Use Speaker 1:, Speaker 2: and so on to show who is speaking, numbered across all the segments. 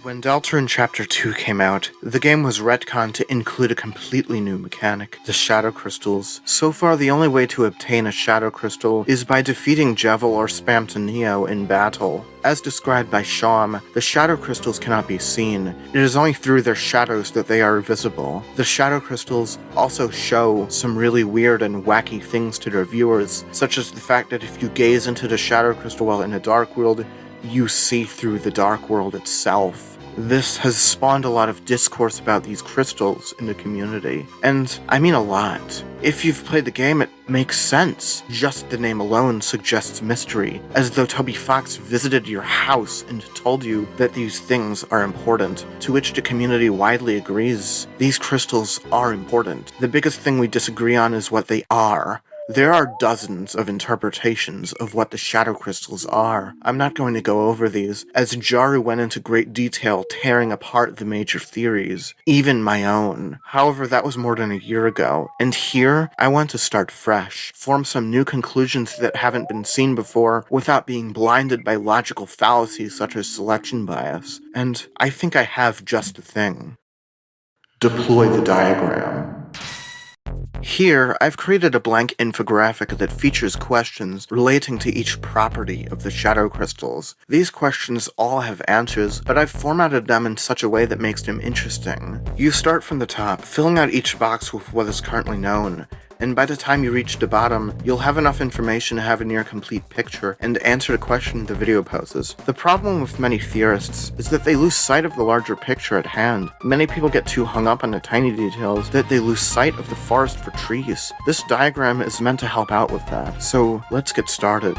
Speaker 1: When Deltarune Chapter 2 came out, the game was retconned to include a completely new mechanic, the Shadow Crystals. So far, the only way to obtain a Shadow Crystal is by defeating Jevil or Spamtonio in battle. As described by Sham, the Shadow Crystals cannot be seen. It is only through their shadows that they are visible. The Shadow Crystals also show some really weird and wacky things to their viewers, such as the fact that if you gaze into the Shadow Crystal while in a dark world, you see through the dark world itself. This has spawned a lot of discourse about these crystals in the community, and I mean a lot. If you've played the game, it makes sense. Just the name alone suggests mystery, as though Toby Fox visited your house and told you that these things are important, to which the community widely agrees. These crystals are important. The biggest thing we disagree on is what they are. There are dozens of interpretations of what the Shadow Crystals are. I'm not going to go over these, as Jaru went into great detail tearing apart the major theories, even my own. However, that was more than a year ago, and here, I want to start fresh, form some new conclusions that haven't been seen before without being blinded by logical fallacies such as selection bias, and I think I have just the thing. Deploy the diagram. Here, I've created a blank infographic that features questions relating to each property of the Shadow Crystals. These questions all have answers, but I've formatted them in such a way that makes them interesting. You start from the top, filling out each box with what is currently known, and by the time you reach the bottom, you'll have enough information to have a near complete picture and answer the question the video poses. The problem with many theorists is that they lose sight of the larger picture at hand. Many people get too hung up on the tiny details that they lose sight of the forest for trees. This diagram is meant to help out with that, so let's get started.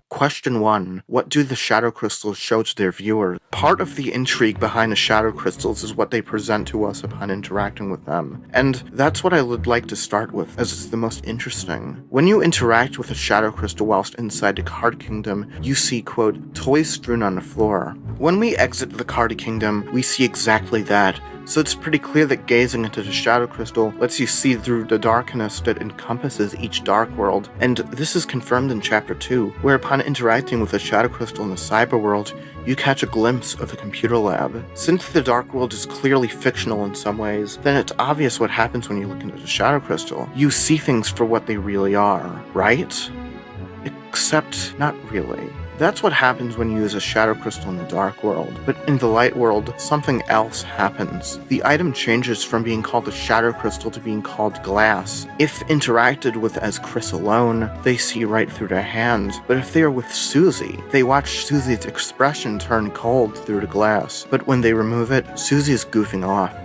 Speaker 1: Question 1. What do the Shadow Crystals show to their viewers? Part of the intrigue behind the Shadow Crystals is what they present to us upon interacting with them, and that's what I would like to start with, as it's the most interesting. When you interact with a Shadow Crystal whilst inside the Card Kingdom, you see, quote, toys strewn on the floor. When we exit the Card Kingdom, we see exactly that, so it's pretty clear that gazing into the Shadow Crystal lets you see through the darkness that encompasses each Dark World, and this is confirmed in Chapter 2, where upon interacting with the Shadow Crystal in the Cyber World, you catch a glimpse of a computer lab. Since the Dark World is clearly fictional in some ways, then it's obvious what happens when you look into the Shadow Crystal. You see things for what they really are, right? Except not really. That's what happens when you use a Shadow Crystal in the Dark World, but in the Light World, something else happens. The item changes from being called a Shadow Crystal to being called glass. If interacted with as Chris alone, they see right through their hand, but if they are with Susie, they watch Susie's expression turn cold through the glass, but when they remove it, Susie's goofing off.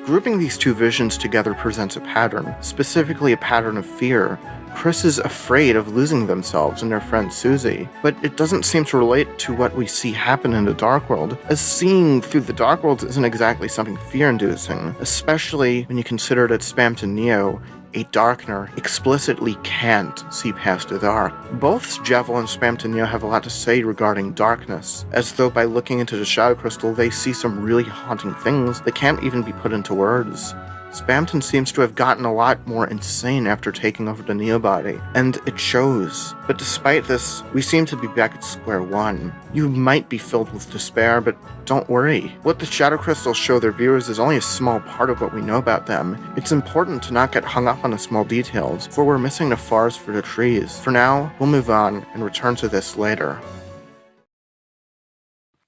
Speaker 1: Grouping these two visions together presents a pattern, specifically a pattern of fear. Chris is afraid of losing themselves and their friend Susie, but it doesn't seem to relate to what we see happen in the Dark World, as seeing through the Dark World isn't exactly something fear-inducing, especially when you consider that Spamtonio, a Darkener, explicitly can't see past the dark. Both Jevil and Spamtonio have a lot to say regarding darkness, as though by looking into the Shadow Crystal they see some really haunting things that can't even be put into words. Spamton seems to have gotten a lot more insane after taking over the Neobody, and it shows. But despite this, we seem to be back at square one. You might be filled with despair, but don't worry. What the Shadow Crystals show their viewers is only a small part of what we know about them. It's important to not get hung up on the small details, for we're missing the forest for the trees. For now, we'll move on and return to this later.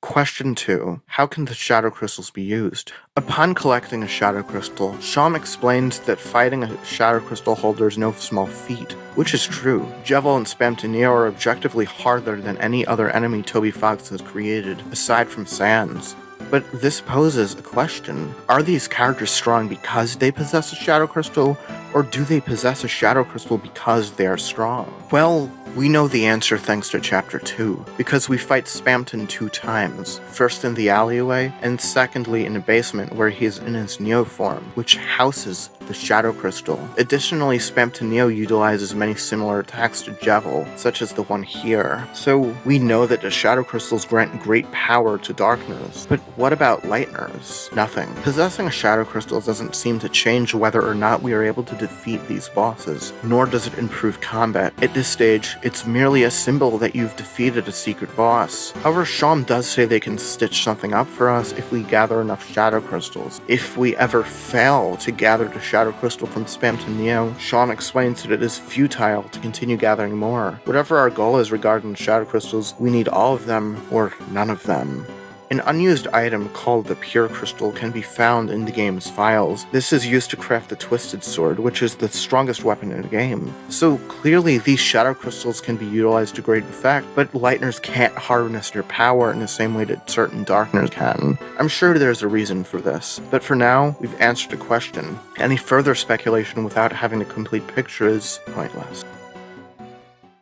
Speaker 1: Question 2. How can the Shadow Crystals be used? Upon collecting a Shadow Crystal, Sham explains that fighting a Shadow Crystal holder is no small feat, which is true. Jevil and Spamtonio are objectively harder than any other enemy Toby Fox has created, aside from Sans. But this poses a question. Are these characters strong because they possess a Shadow Crystal, or do they possess a Shadow Crystal because they are strong? Well, we know the answer thanks to Chapter 2, because we fight Spamton 2 times, first in the alleyway, and secondly in the basement where he is in his Neo form, which houses the Shadow Crystal. Additionally, Spam to Neo utilizes many similar attacks to Jevil, such as the one here. So we know that the Shadow Crystals grant great power to Darkners. But what about Lightners? Nothing. Possessing a Shadow Crystal doesn't seem to change whether or not we are able to defeat these bosses, nor does it improve combat. At this stage, it's merely a symbol that you've defeated a secret boss. However, Sham does say they can stitch something up for us if we gather enough Shadow Crystals. If we ever fail to gather the Shadow Crystal from Spam to Neo, Sham explains that it is futile to continue gathering more. Whatever our goal is regarding the Shadow Crystals, we need all of them or none of them. An unused item called the Pure Crystal can be found in the game's files. This is used to craft the Twisted Sword, which is the strongest weapon in the game. So clearly these Shadow Crystals can be utilized to great effect, but Lightners can't harness their power in the same way that certain Darkners can. I'm sure there's a reason for this, but for now, we've answered the question. Any further speculation without having a complete picture is pointless.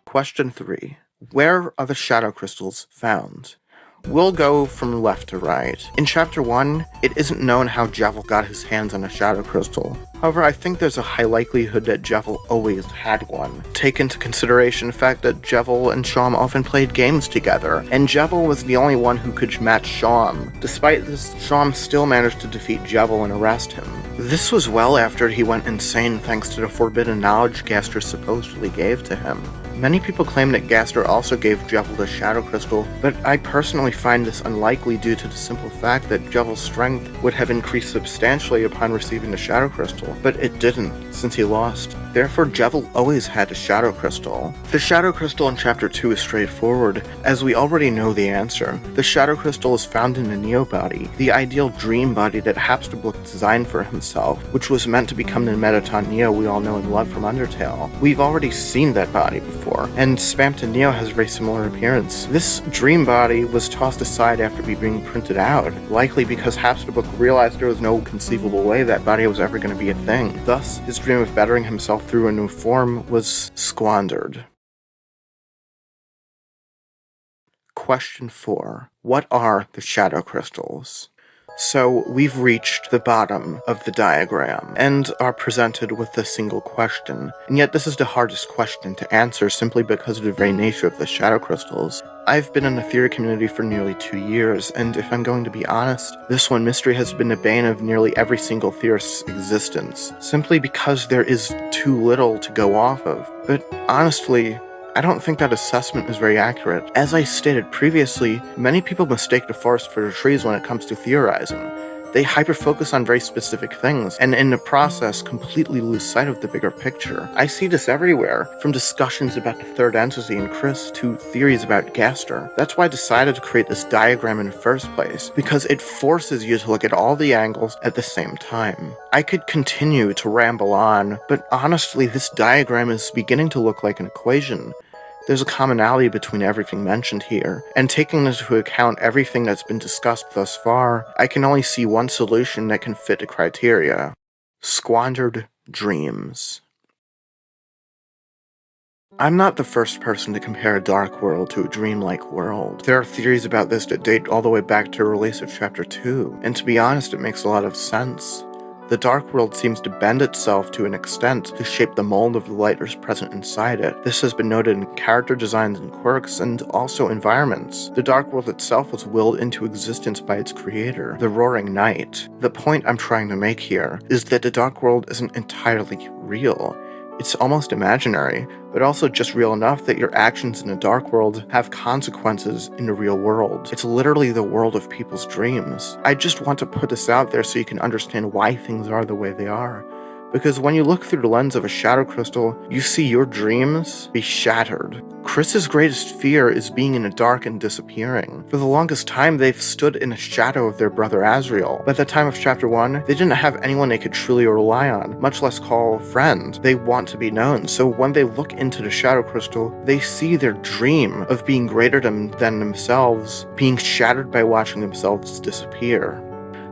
Speaker 1: Question 3. Where are the Shadow Crystals found? We'll go from left to right. In Chapter 1, it isn't known how Jevil got his hands on a Shadow Crystal. However, I think there's a high likelihood that Jevil always had one. Take into consideration the fact that Jevil and Sham often played games together, and Jevil was the only one who could match Sham. Despite this, Sham still managed to defeat Jevil and arrest him. This was well after he went insane thanks to the forbidden knowledge Gaster supposedly gave to him. Many people claim that Gaster also gave Jevil the Shadow Crystal, but I personally find this unlikely due to the simple fact that Jevil's strength would have increased substantially upon receiving the Shadow Crystal, but it didn't, since he lost. Therefore, Jevil always had a Shadow Crystal. The Shadow Crystal in Chapter 2 is straightforward, as we already know the answer. The Shadow Crystal is found in the Neo body, the ideal dream body that Habsburg designed for himself, which was meant to become the Mettaton Neo we all know and love from Undertale. We've already seen that body before, and Spam to Neo has a very similar appearance. This dream body was tossed aside after being printed out, likely because Habsburg realized there was no conceivable way that body was ever going to be a thing. Thus, his dream of bettering himself through a new form was squandered. Question 4. What are the Shadow Crystals? So, we've reached the bottom of the diagram, and are presented with a single question. And yet this is the hardest question to answer simply because of the very nature of the Shadow Crystals. I've been in the theory community for nearly 2 years, and if I'm going to be honest, this one mystery has been the bane of nearly every single theorist's existence, simply because there is too little to go off of. But honestly, I don't think that assessment is very accurate. As I stated previously, many people mistake the forest for the trees when it comes to theorizing. They hyper-focus on very specific things, and in the process completely lose sight of the bigger picture. I see this everywhere, from discussions about the third entity in Chris to theories about Gaster. That's why I decided to create this diagram in the first place, because it forces you to look at all the angles at the same time. I could continue to ramble on, but honestly, this diagram is beginning to look like an equation. There's a commonality between everything mentioned here, and taking into account everything that's been discussed thus far, I can only see one solution that can fit the criteria. Squandered dreams. I'm not the first person to compare a dark world to a dreamlike world. There are theories about this that date all the way back to the release of Chapter 2, and to be honest, it makes a lot of sense. The Dark World seems to bend itself to an extent to shape the mold of the lighters present inside it. This has been noted in character designs and quirks, and also environments. The Dark World itself was willed into existence by its creator, the Roaring Night. The point I'm trying to make here is that the Dark World isn't entirely real. It's almost imaginary, but also just real enough that your actions in the dark world have consequences in the real world. It's literally the world of people's dreams. I just want to put this out there so you can understand why things are the way they are. Because when you look through the lens of a shadow crystal, you see your dreams be shattered. Chris's greatest fear is being in the dark and disappearing. For the longest time, they've stood in the shadow of their brother Azrael. By the time of Chapter 1, they didn't have anyone they could truly rely on, much less call a friend. They want to be known, so when they look into the shadow crystal, they see their dream of being greater than themselves being shattered by watching themselves disappear.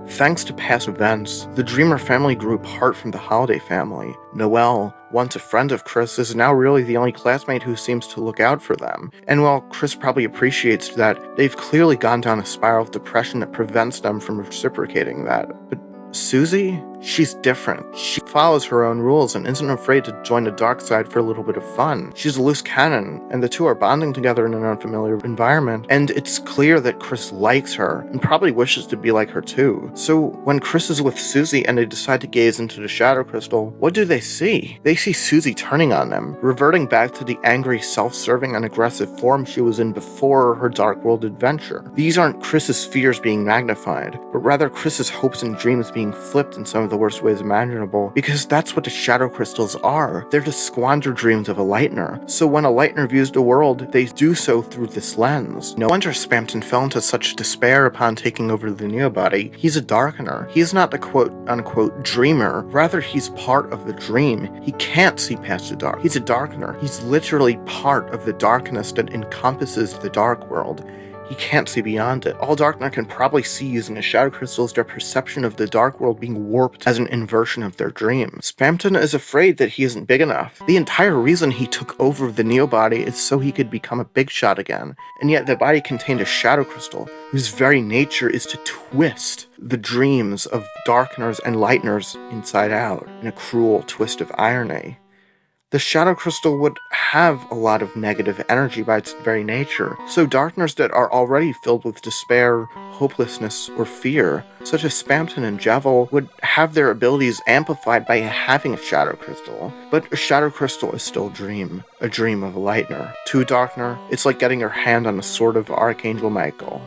Speaker 1: Thanks to past events, the Dreamer family grew apart from the Holiday family. Noelle, once a friend of Chris, is now really the only classmate who seems to look out for them. And while Chris probably appreciates that, they've clearly gone down a spiral of depression that prevents them from reciprocating that. But Susie? She's different. She follows her own rules and isn't afraid to join the dark side for a little bit of fun. She's a loose cannon, and the two are bonding together in an unfamiliar environment, and it's clear that Chris likes her and probably wishes to be like her too. So when Chris is with Susie and they decide to gaze into the shadow crystal, what do they see? They see Susie turning on them, reverting back to the angry, self-serving, and aggressive form she was in before her Dark World adventure. These aren't Chris's fears being magnified, but rather Chris's hopes and dreams being flipped in some of the worst ways imaginable, because that's what the shadow crystals are. They're the squandered dreams of a Lightner. So when a Lightner views the world, they do so through this lens. No wonder Spamton fell into such despair upon taking over the Neobody. He's a Darkener. He's not the quote-unquote dreamer. Rather, he's part of the dream. He can't see past the dark. He's a Darkener. He's literally part of the darkness that encompasses the dark world. He can't see beyond it. All Darkener can probably see using a shadow crystal is their perception of the dark world being warped as an inversion of their dream. Spamton is afraid that he isn't big enough. The entire reason he took over the Neobody is so he could become a big shot again, and yet the body contained a shadow crystal whose very nature is to twist the dreams of Darkeners and Lightners inside out in a cruel twist of irony. The shadow crystal would have a lot of negative energy by its very nature, so Darkeners that are already filled with despair, hopelessness, or fear, such as Spamton and Jevel, would have their abilities amplified by having a shadow crystal. But a shadow crystal is still a dream of a Lightner. To a Darkener, it's like getting your hand on a sword of Archangel Michael.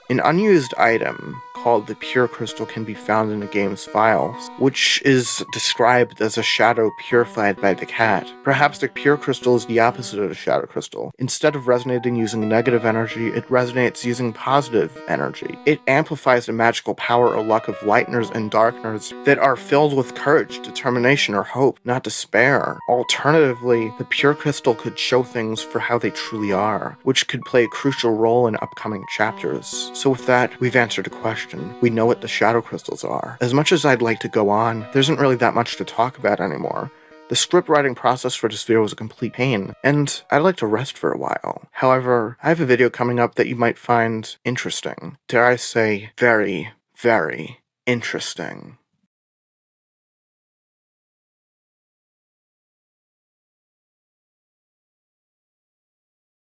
Speaker 1: An unused item called the Pure Crystal can be found in the game's files, which is described as a shadow purified by the cat. Perhaps the Pure Crystal is the opposite of the Shadow Crystal. Instead of resonating using negative energy, it resonates using positive energy. It amplifies the magical power or luck of Lightners and Darkeners that are filled with courage, determination, or hope, not despair. Alternatively, the Pure Crystal could show things for how they truly are, which could play a crucial role in upcoming chapters. So with that, we've answered a question. We know what the shadow crystals are. As much as I'd like to go on, there isn't really that much to talk about anymore. The script writing process for this video was a complete pain, and I'd like to rest for a while. However, I have a video coming up that you might find interesting. Dare I say, very, very interesting.